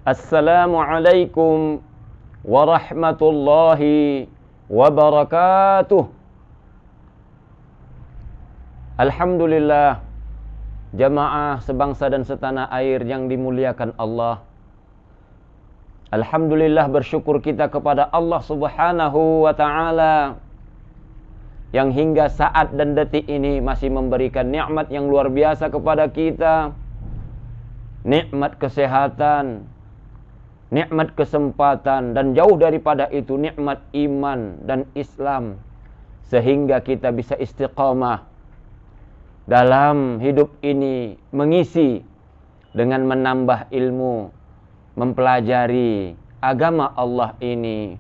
Assalamualaikum warahmatullahi wabarakatuh. Alhamdulillah, jamaah sebangsa dan setanah air yang dimuliakan Allah. Alhamdulillah, bersyukur kita kepada Allah Subhanahu wa ta'ala yang hingga saat dan detik ini masih memberikan nikmat yang luar biasa kepada kita. Nikmat kesehatan, nikmat kesempatan, dan jauh daripada itu nikmat iman dan Islam, sehingga kita bisa istiqamah dalam hidup ini, mengisi dengan menambah ilmu, mempelajari agama Allah ini,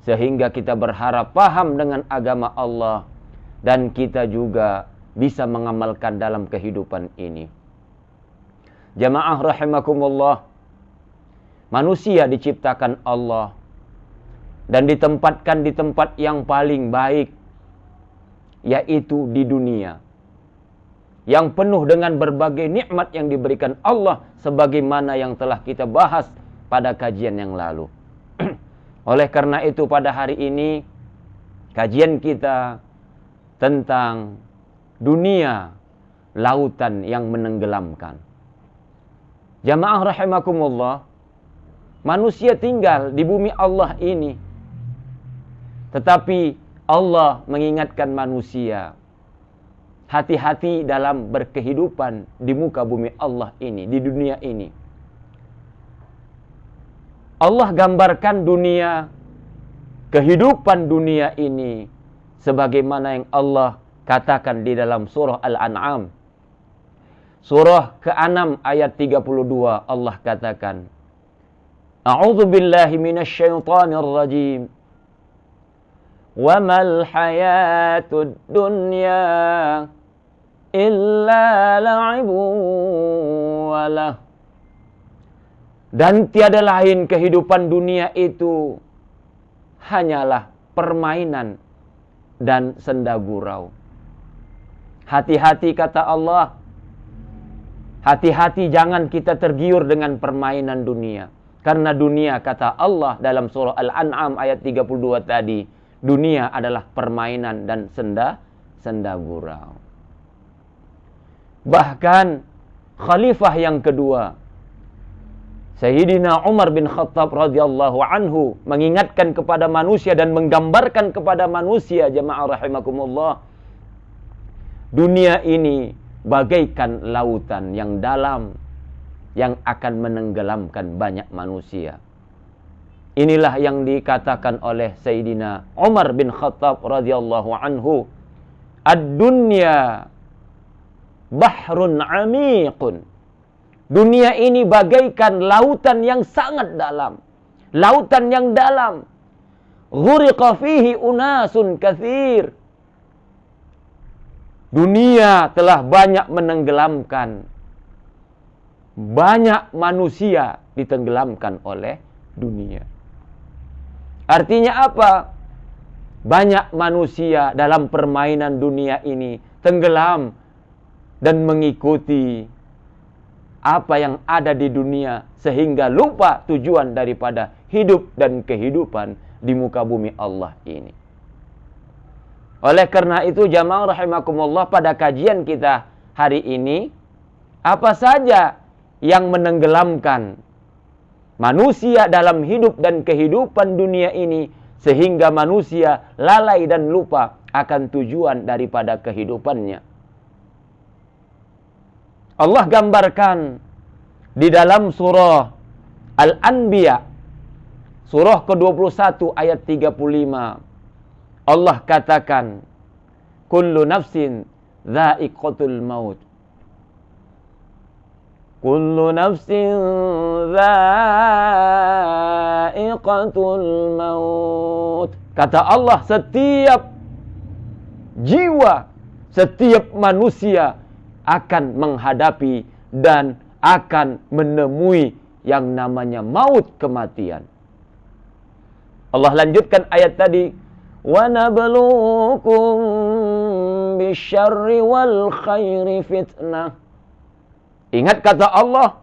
sehingga kita berharap paham dengan agama Allah dan kita juga bisa mengamalkan dalam kehidupan ini. Jamaah rahimakumullah, manusia diciptakan Allah dan ditempatkan di tempat yang paling baik, yaitu di dunia, yang penuh dengan berbagai nikmat yang diberikan Allah, sebagaimana yang telah kita bahas pada kajian yang lalu. Oleh karena itu pada hari ini kajian kita tentang dunia lautan yang menenggelamkan. Jamaah rahimakumullah, manusia tinggal di bumi Allah ini, tetapi Allah mengingatkan manusia, hati-hati dalam berkehidupan di muka bumi Allah ini, di dunia ini. Allah gambarkan dunia, kehidupan dunia ini, sebagaimana yang Allah katakan di dalam surah Al-An'am. Surah ke-6 ayat 32, Allah katakan, A'udzu billahi minasyaitonir rajim. Wa mal hayatud dunya illa la'ibun walah. Dan tiada lain kehidupan dunia itu hanyalah permainan dan senda gurau. Hati-hati kata Allah. Hati-hati jangan kita tergiur dengan permainan dunia. Karena dunia kata Allah dalam surah Al-An'am ayat 32 tadi, dunia adalah permainan dan senda gurau. Bahkan khalifah yang kedua, Sayyidina Umar bin Khattab radhiyallahu anhu, mengingatkan kepada manusia dan menggambarkan kepada manusia, jamaah rahimakumullah, dunia ini bagaikan lautan yang dalam yang akan menenggelamkan banyak manusia. Inilah yang dikatakan oleh Sayyidina Umar bin Khattab radhiyallahu anhu, ad-dunya bahrun amiqun. Dunia ini bagaikan lautan yang sangat dalam. Lautan yang dalam. Ghuriqa fihi unasun katsir. Dunia telah banyak menenggelamkan. Banyak manusia ditenggelamkan oleh dunia. Artinya apa? Banyak manusia dalam permainan dunia ini tenggelam dan mengikuti apa yang ada di dunia, sehingga lupa tujuan daripada hidup dan kehidupan di muka bumi Allah ini. Oleh karena itu jamaah rahimakumullah, pada kajian kita hari ini, apa saja yang menenggelamkan manusia dalam hidup dan kehidupan dunia ini, sehingga manusia lalai dan lupa akan tujuan daripada kehidupannya. Allah gambarkan di dalam surah Al-Anbiya, surah ke-21 ayat 35. Allah katakan, kullu nafsin dha'iqatul maut. Kullu nafsin dha'iqatul maut. Kata Allah, setiap jiwa, setiap manusia akan menghadapi dan akan menemui yang namanya maut, kematian. Allah lanjutkan ayat tadi, wa nabluukum bisyarri wal khairi fitnah. Ingat kata Allah,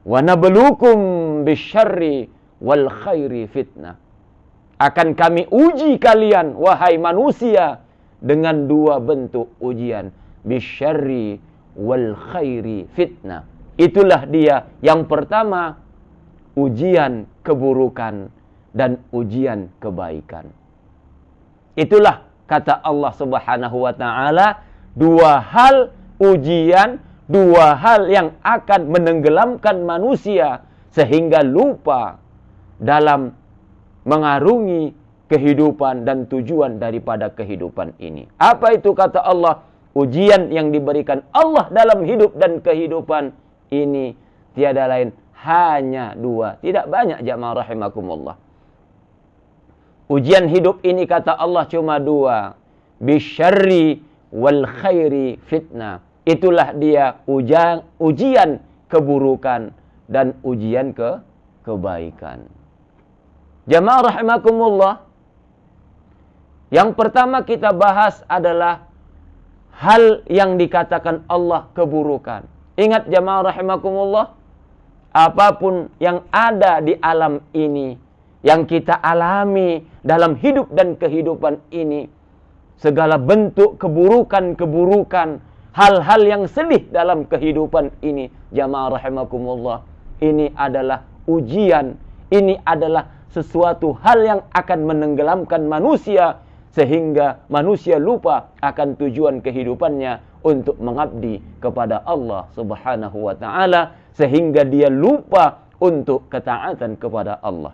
Wa nabluukum bisyarri wal khairi fitnah. Akan kami uji kalian, wahai manusia, dengan dua bentuk ujian. Bisyarri wal khairi fitnah. Itulah dia. Yang pertama, ujian keburukan dan ujian kebaikan. Itulah kata Allah Subhanahu wa taala, dua hal ujian, dua hal yang akan menenggelamkan manusia sehingga lupa dalam mengarungi kehidupan dan tujuan daripada kehidupan ini. Apa itu kata Allah? Ujian yang diberikan Allah dalam hidup dan kehidupan ini tiada lain, hanya dua. Tidak banyak, jamaah rahimakumullah. Ujian hidup ini kata Allah cuma dua. Bisyarri wal khairi fitnah. Itulah dia ujian keburukan dan ujian kebaikan. Jamaah rahimakumullah. Yang pertama kita bahas adalah hal yang dikatakan Allah keburukan. Ingat jamaah rahimakumullah, apapun yang ada di alam ini, yang kita alami dalam hidup dan kehidupan ini, segala bentuk keburukan-keburukan, hal-hal yang sedih dalam kehidupan ini, jamaah rahimakumullah, ini adalah ujian, ini adalah sesuatu hal yang akan menenggelamkan manusia sehingga manusia lupa akan tujuan kehidupannya untuk mengabdi kepada Allah Subhanahu wa taala, sehingga dia lupa untuk ketaatan kepada Allah.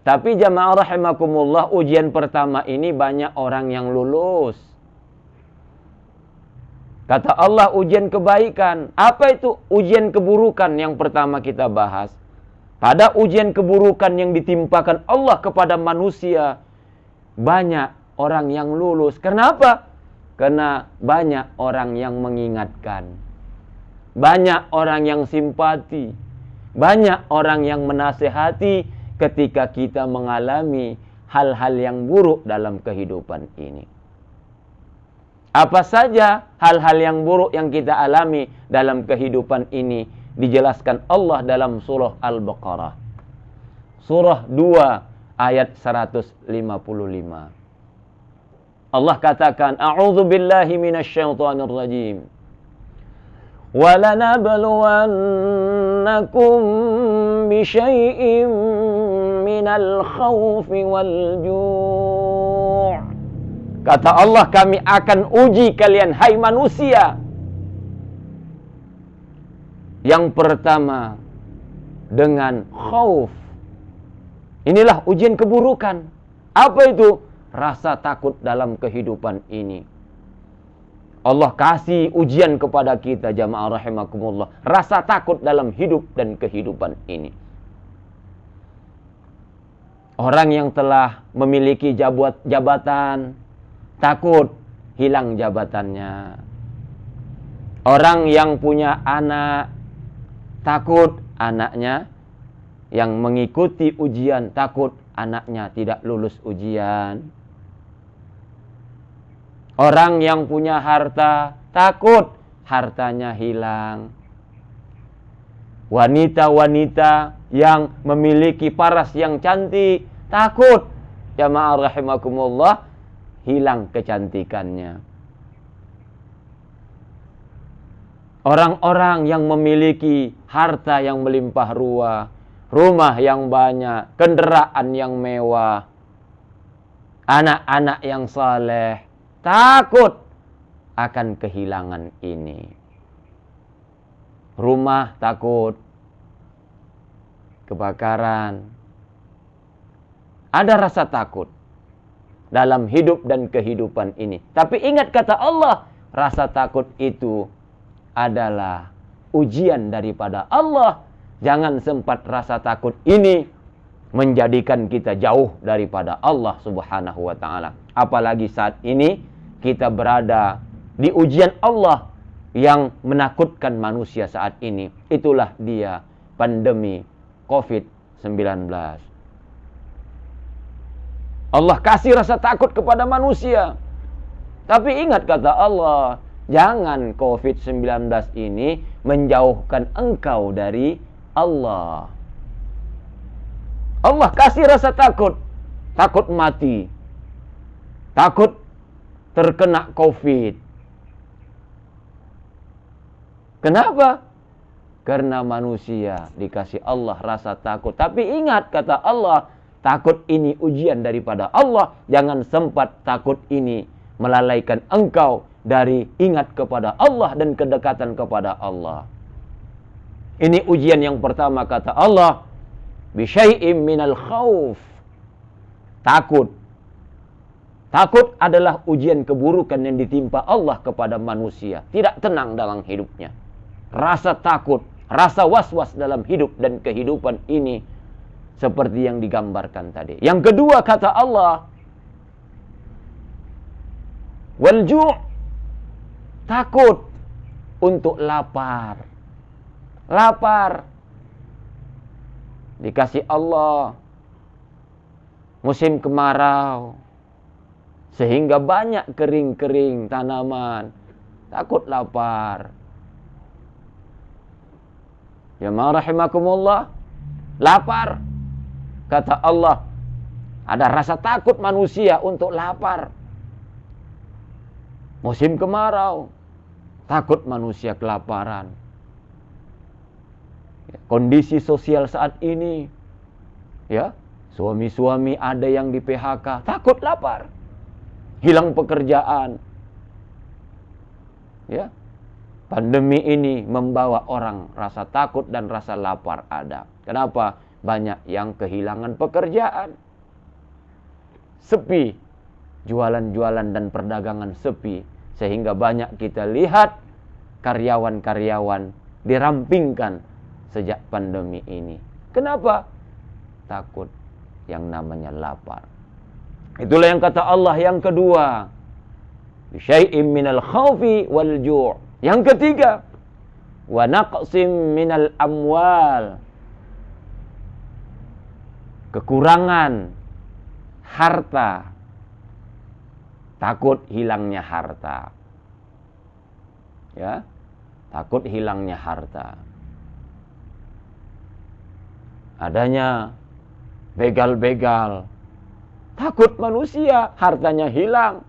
Tapi jamaah rahimakumullah, ujian pertama ini banyak orang yang lulus. Kata Allah ujian kebaikan. Apa itu ujian keburukan yang pertama kita bahas? Pada ujian keburukan yang ditimpakan Allah kepada manusia, banyak orang yang lulus. Kenapa? Karena banyak orang yang mengingatkan. Banyak orang yang simpati. Banyak orang yang menasehati ketika kita mengalami hal-hal yang buruk dalam kehidupan ini. Apa saja hal-hal yang buruk yang kita alami dalam kehidupan ini dijelaskan Allah dalam surah Al-Baqarah. Surah 2 ayat 155. Allah katakan, A'udzu billahi minasyaitonir rajim. Wa lanabluwannakum bisyai'in minal khaufi wal ju'. Kata Allah, kami akan uji kalian, hai manusia. Yang pertama, dengan khauf. Inilah ujian keburukan. Apa itu? Rasa takut dalam kehidupan ini. Allah kasih ujian kepada kita, jamaah rahimakumullah. Rasa takut dalam hidup dan kehidupan ini. Orang yang telah memiliki jabatan, takut hilang jabatannya. Orang yang punya anak, takut anaknya yang mengikuti ujian, takut anaknya tidak lulus ujian. Orang yang punya harta, takut hartanya hilang. Wanita-wanita yang memiliki paras yang cantik, takut, jamaah rahimakumullah, hilang kecantikannya. Orang-orang yang memiliki harta yang melimpah ruah, rumah yang banyak, kendaraan yang mewah, anak-anak yang saleh, takut akan kehilangan ini. Rumah takut kebakaran. Ada rasa takut dalam hidup dan kehidupan ini. Tapi ingat kata Allah, rasa takut itu adalah ujian daripada Allah. Jangan sempat rasa takut ini menjadikan kita jauh daripada Allah Subhanahu wa taala. Apalagi saat ini kita berada di ujian Allah yang menakutkan manusia saat ini. Itulah dia pandemi COVID-19. Allah kasih rasa takut kepada manusia. Tapi ingat kata Allah, Jangan COVID-19 ini menjauhkan engkau dari Allah. Allah kasih rasa takut. Takut mati. Takut terkena COVID. Kenapa? Karena manusia dikasih Allah rasa takut. Tapi ingat kata Allah, takut ini ujian daripada Allah. Jangan sempat takut ini melalaikan engkau dari ingat kepada Allah dan kedekatan kepada Allah. Ini ujian yang pertama kata Allah. Bisyai'im minal khauf. Takut. Takut adalah ujian keburukan yang ditimpa Allah kepada manusia. Tidak tenang dalam hidupnya. Rasa takut, rasa was-was dalam hidup dan kehidupan ini seperti yang digambarkan tadi. Yang kedua kata Allah, wal-ju', takut untuk lapar. Lapar. Dikasih Allah musim kemarau sehingga banyak kering-kering tanaman. Takut lapar. Ya rahimakumullah, lapar. Kata Allah, ada rasa takut manusia untuk lapar. Musim kemarau, takut manusia kelaparan. Kondisi sosial saat ini, ya, suami-suami ada yang di PHK, takut lapar. Hilang pekerjaan. Ya. Pandemi ini membawa orang rasa takut dan rasa lapar ada. Kenapa? Banyak yang kehilangan pekerjaan. Sepi. Jualan-jualan dan perdagangan sepi. Sehingga banyak kita lihat karyawan-karyawan dirampingkan sejak pandemi ini. Kenapa? Takut yang namanya lapar. Itulah yang kata Allah yang kedua. Bisyai'im minal khawfi wal ju'. Yang ketiga, wa naqsim minal amwal. Kekurangan harta. Takut hilangnya harta. Ya, takut hilangnya harta. Adanya begal-begal. Takut manusia hartanya hilang.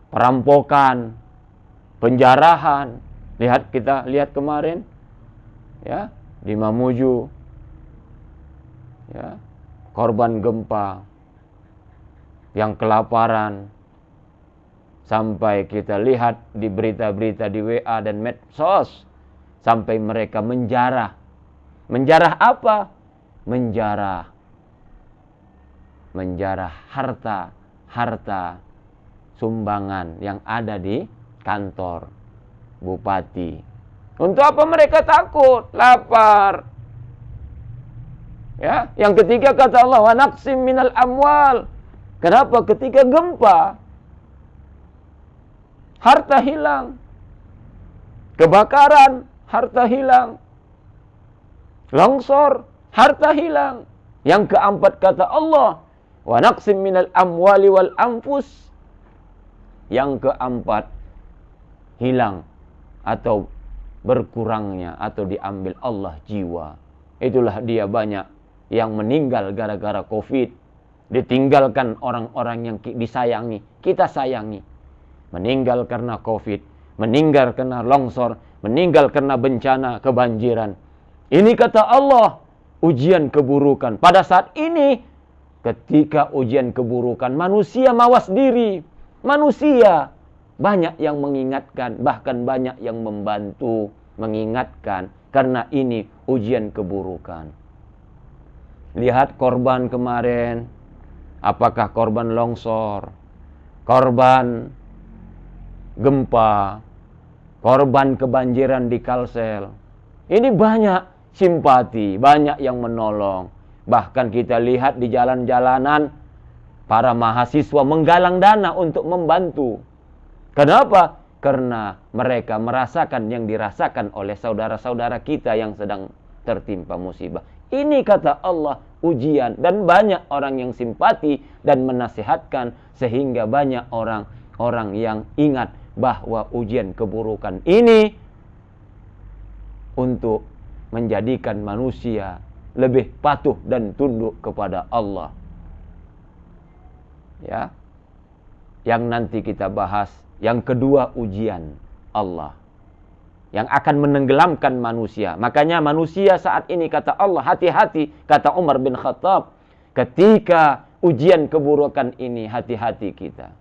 Perampokan, penjarahan. Kita lihat kemarin, ya, di Mamuju, ya, korban gempa yang kelaparan, sampai kita lihat di berita-berita di WA dan medsos, sampai mereka menjarah. Menjarah apa? Menjarah harta sumbangan yang ada di kantor bupati. Untuk apa mereka takut? Lapar. Ya, yang ketiga kata Allah, wa naqsim minal amwal. Kenapa? Ketika gempa, harta hilang. Kebakaran, harta hilang. Longsor, harta hilang. Yang keempat kata Allah, wa naqsim minal amwali wal anfus. Yang keempat, hilang atau berkurangnya atau diambil Allah jiwa. Itulah dia banyak yang meninggal gara-gara COVID. Ditinggalkan orang-orang yang disayangi, kita sayangi. Meninggal karena COVID, meninggal karena longsor, meninggal karena bencana kebanjiran. Ini kata Allah, ujian keburukan. Pada saat ini, ketika ujian keburukan, manusia mawas diri. Manusia banyak yang mengingatkan, bahkan banyak yang membantu mengingatkan, karena ini ujian keburukan. Lihat korban kemarin, apakah korban longsor, korban gempa, korban kebanjiran di Kalsel. Ini banyak simpati, banyak yang menolong. Bahkan kita lihat di jalan-jalanan, para mahasiswa menggalang dana untuk membantu. Kenapa? Karena mereka merasakan yang dirasakan oleh saudara-saudara kita yang sedang tertimpa musibah. Ini kata Allah ujian, dan banyak orang yang simpati dan menasihatkan, sehingga banyak orang yang ingat bahwa ujian keburukan ini untuk menjadikan manusia lebih patuh dan tunduk kepada Allah. Ya. Yang nanti kita bahas, yang kedua ujian Allah yang akan menenggelamkan manusia. Makanya manusia saat ini, kata Allah, hati-hati, kata Umar bin Khattab, ketika ujian keburukan ini, hati-hati kita.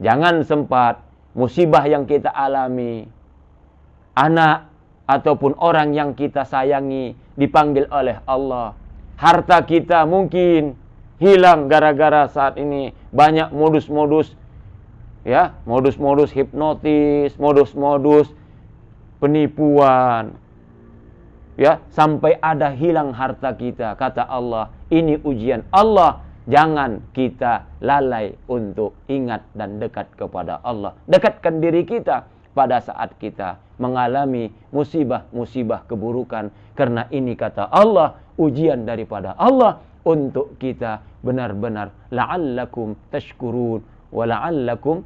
Jangan sempat musibah yang kita alami, anak ataupun orang yang kita sayangi dipanggil oleh Allah. Harta kita mungkin hilang gara-gara saat ini banyak modus-modus, ya, modus-modus hipnotis, modus-modus penipuan, ya, sampai ada hilang harta kita. Kata Allah, ini ujian Allah. Jangan kita lalai untuk ingat dan dekat kepada Allah. Dekatkan diri kita pada saat kita mengalami musibah-musibah keburukan. Karena ini, kata Allah, ujian daripada Allah untuk kita benar-benar la'allakum tashkurun wa la'allakum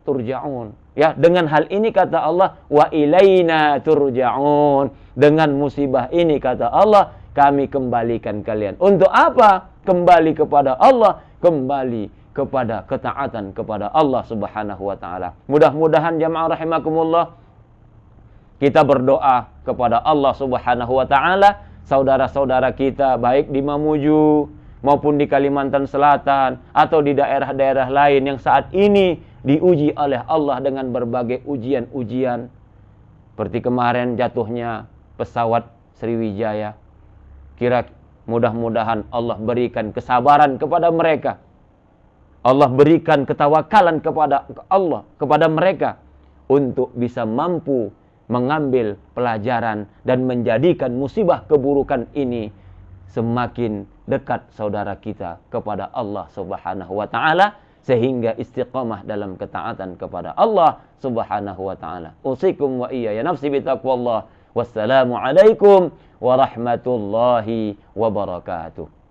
turja'un. Ya, dengan hal ini, kata Allah, wa ilaina turja'un. Dengan musibah ini, kata Allah, kami kembalikan kalian. Untuk apa? Kembali kepada Allah, kembali kepada ketaatan kepada Allah Subhanahu wa taala. Mudah-mudahan jamaah rahimakumullah, kita berdoa kepada Allah Subhanahu wa taala, saudara-saudara kita baik di Mamuju maupun di Kalimantan Selatan atau di daerah-daerah lain yang saat ini diuji oleh Allah dengan berbagai ujian-ujian. Seperti kemarin jatuhnya pesawat Sriwijaya. Mudah-mudahan Allah berikan kesabaran kepada mereka. Allah berikan ketawakalan kepada Allah, kepada mereka, untuk bisa mampu mengambil pelajaran dan menjadikan musibah keburukan ini semakin dekat saudara kita kepada Allah Subhanahu wa taala, sehingga istiqamah dalam ketaatan kepada Allah Subhanahu wa taala. Usikum wa iyaya nafsi bitaqwallah. Wassalamu alaikum warahmatullahi wabarakatuh.